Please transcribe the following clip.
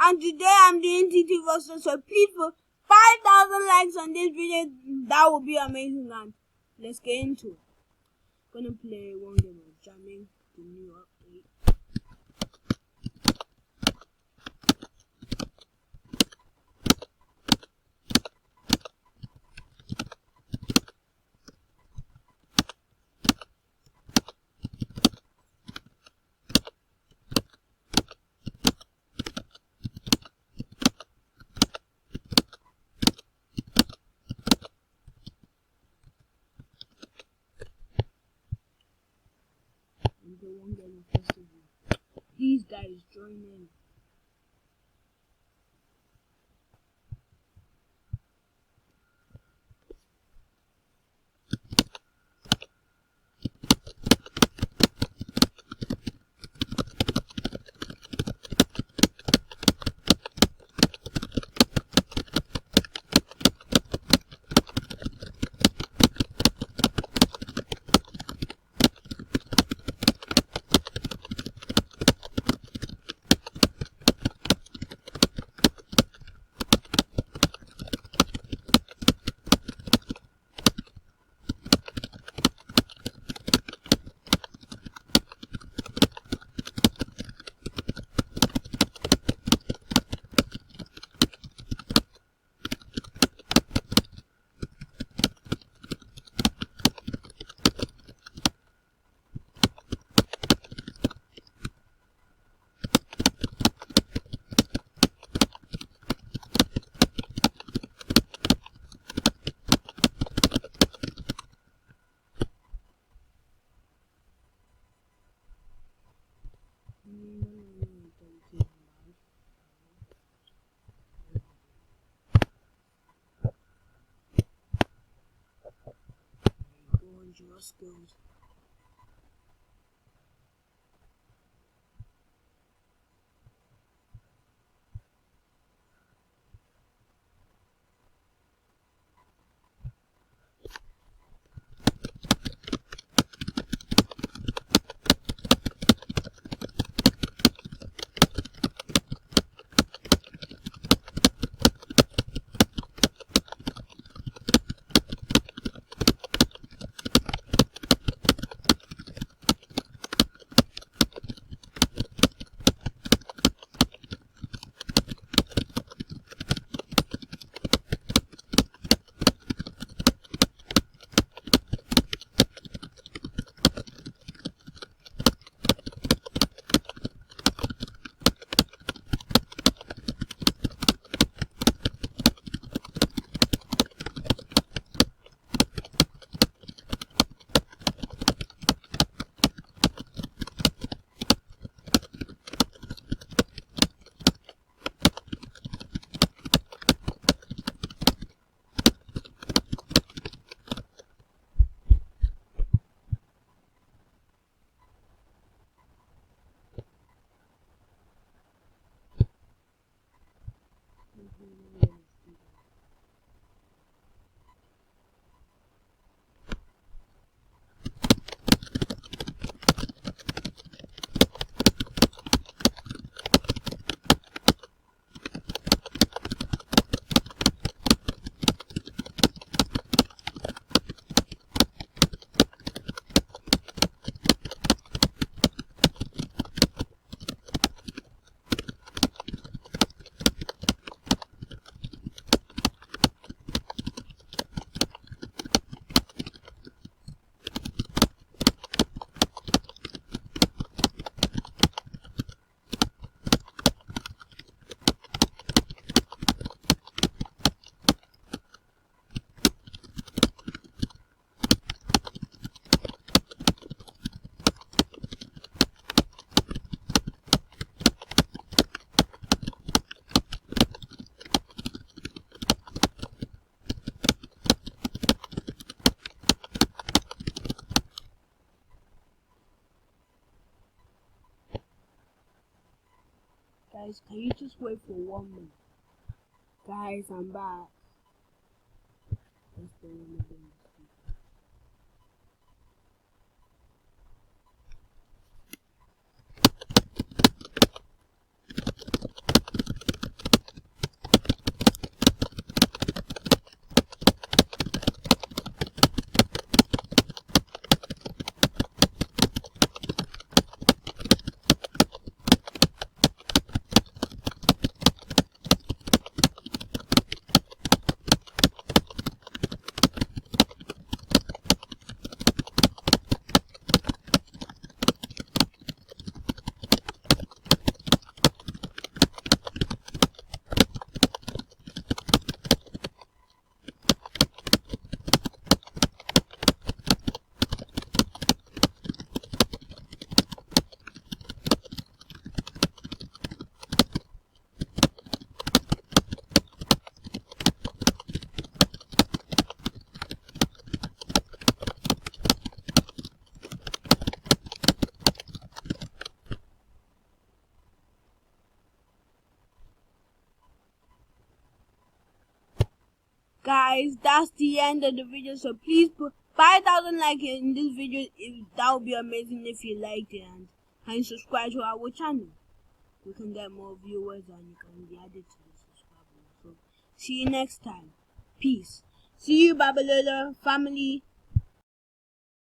And today I'm doing TTRS, so please put 5,000 likes on this video. That would be amazing, and let's get into it. Gonna play one game of jamming, the new update. The one game of festival. These guys join in. Just goes. Guys, can you just wait for 1 minute? Guys, I'm back. Let's go again. guys, that's the end of the video. So please put 5,000 likes in this video. That would be amazing if you liked it, and subscribe to our channel. We can get more viewers and you can be added to the subscribe. So see you next time. Peace. See you, Babalola family.